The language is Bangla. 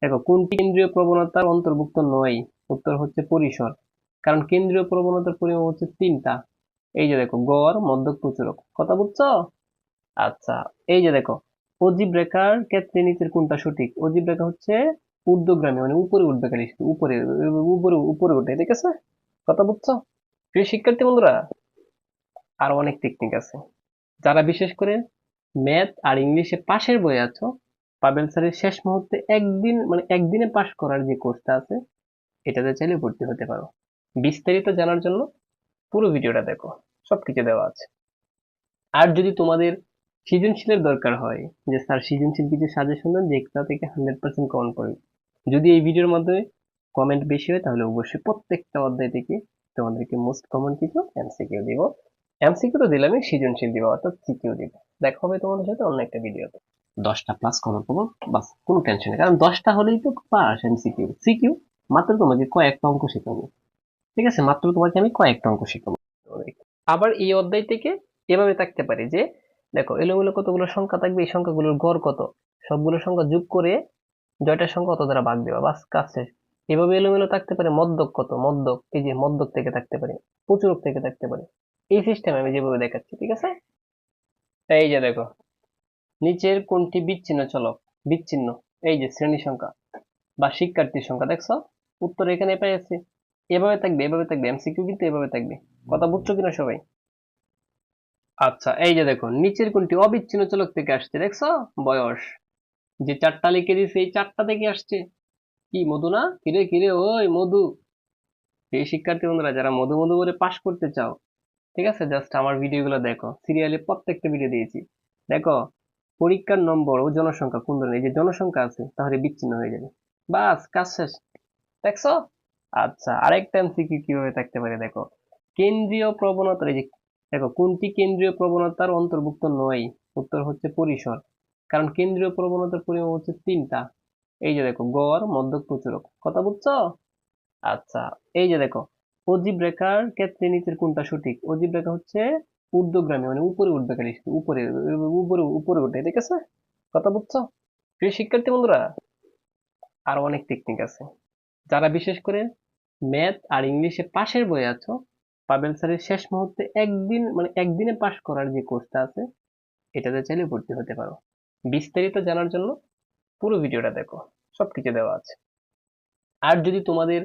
দেখো কোনটি কেন্দ্রীয় প্রবণতার অন্তর্ভুক্ত নয়? উত্তর হচ্ছে পরিসর। কারণ কেন্দ্রীয় প্রবণতার পরিমাপ হচ্ছে তিনটা। এই যে দেখো গড়, মধ্যক, প্রচুরক। কথা বুঝছো? আচ্ছা, এই যে দেখো অজীব রেখার ক্ষেত্রে নিচের কোনটা সঠিক? অজীব রেখা হচ্ছে ঊর্ধ্বগামী, মানে উপরে উঠবে, খালি শুধু উপরে উপরে উপরে উঠে, ঠিক আছে? কথা বুঝছো? প্রিয় শিক্ষার্থী বন্ধুরা, আরো অনেক টেকনিক আছে। যারা বিশেষ করে ম্যাথ আর ইংলিশে পাশের বই আছো, পাবেল স্যারের শেষ মুহূর্তে একদিন, মানে একদিনে পাশ করার যে কোর্সটা আছে, এটাতে চাইলে ভর্তি হতে পারো। বিস্তারিত জানার জন্য পুরো ভিডিওটা দেখো, সবকিছু দেওয়া আছে। আর যদি তোমাদের সৃজনশীলের দরকার হয়, যে স্যার সৃজনশীল কিছু সাজেশন দেন যেটা থেকে 100% কমন পড়বে, যদি এই ভিডিওর মাধ্যমে কমেন্ট বেশি হয়, তাহলে অবশ্যই প্রত্যেকটা অধ্যায় থেকে তোমাদেরকে মোস্ট কমন কিছু এমসিকিউ দিব। এমসিকিউ তো দিলামই, সৃজনশীল দিব, অর্থাৎ সিকিউ দিব। দেখা হবে তোমাদের সাথে অন্য একটা ভিডিওতে। 10টা প্লাস কমন পাবো, বাস, কোনো টেনশন নেই, কারণ 10টা হলেই তো পাস। এমসিকিউ সিকিউ মাত্র তোমাকে কয়েকটা অঙ্ক শেখাবো, ঠিক আছে? মাত্র তোমাকে আমি কয়েকটা অঙ্ক শেখাবো। আবার এই অধ্যায় থেকে এভাবে থাকতে পারে যে, দেখো এলোমেলো কতগুলো সংখ্যা থাকবে, এই সংখ্যাগুলোর গড় কত, সবগুলো সংখ্যা যোগ করে জয়টার সংখ্যা অত দ্বারা ভাগ দেওয়া, বাস, কাজ শেষ। এভাবে এলোমেলো থাকতে পারে মদ্যক কত, মদ্যক, এই যে মদ্যক থেকে থাকতে পারে, প্রচুরক থেকে থাকতে পারে। এই সিস্টেম আমি যেভাবে দেখাচ্ছি, ঠিক আছে? এই যে দেখো নিচের কোনটি বিচ্ছিন্ন চলক? বিচ্ছিন্ন, এই যে শ্রেণী সংখ্যা বা শিক্ষার্থীর সংখ্যা, দেখছো? উত্তর এখানে পেয়ে যাচ্ছি। এভাবে থাকবে, এভাবে থাকবে, এমসিকিউ কিন্তু এভাবে থাকবে। কথা বুঝছো কিনা সবাই? আচ্ছা, এই যে দেখো নিচের কোনটি অবিচ্ছিন্ন চলক থেকে আসছে, দেখছো? বয়স, যে চারটা লিখে দিছে এই চারটা থেকে আসছে। কি মধু না? কিরে কিরে, ওই মধু। এই শিক্ষার্থী বন্ধুরা যারা মধু মধু করে পাশ করতে চাও, ঠিক আছে, জাস্ট আমার ভিডিওগুলো দেখো, সিরিয়ালে প্রত্যেকটা ভিডিও দিয়েছি। দেখো পরীক্ষার নম্বর ও জনসংখ্যা কোন ধরনের, এই যে জনসংখ্যা আছে তাহলে বিচ্ছিন্ন হয়ে যাবে, বাস, কাজ শেষ। দেখছো? আচ্ছা, আরেকটা এমসিকিউ কিভাবে থাকতে পারে, দেখো কেন্দ্রীয় প্রবণতার, এই যে দেখো কোনটি কেন্দ্রীয় প্রবণতার অন্তর্ভুক্ত নয়? উত্তর হচ্ছে পরিসর। কারণ কেন্দ্রীয় প্রবণতার পরিমাপ হচ্ছে তিনটা। এই যে দেখো গড়, মধ্যক, প্রচুরক। কথা বুঝছো? আচ্ছা, এই যে দেখো অজীব রেখার ক্ষেত্রে নিচের কোনটা সঠিক? অজীব রেখা হচ্ছে ঊর্ধ্বগামী, মানে উপরে উঠবে, খালি শুধু উপরে উপরে উপরে উঠে, ঠিক আছে? কথা বুঝছো? প্রিয় শিক্ষার্থী বন্ধুরা, আরো অনেক টেকনিক আছে। যারা বিশেষ করে ম্যাথ আর ইংলিশে পাশের বই আছো, পাবেল স্যারের শেষ মুহূর্তে একদিন, মানে একদিনে পাশ করার যে কোর্সটা আছে, এটাতে চাইলে ভর্তি হতে পারো। বিস্তারিত জানার জন্য পুরো ভিডিওটা দেখো, সবকিছু দেওয়া আছে। আর যদি তোমাদের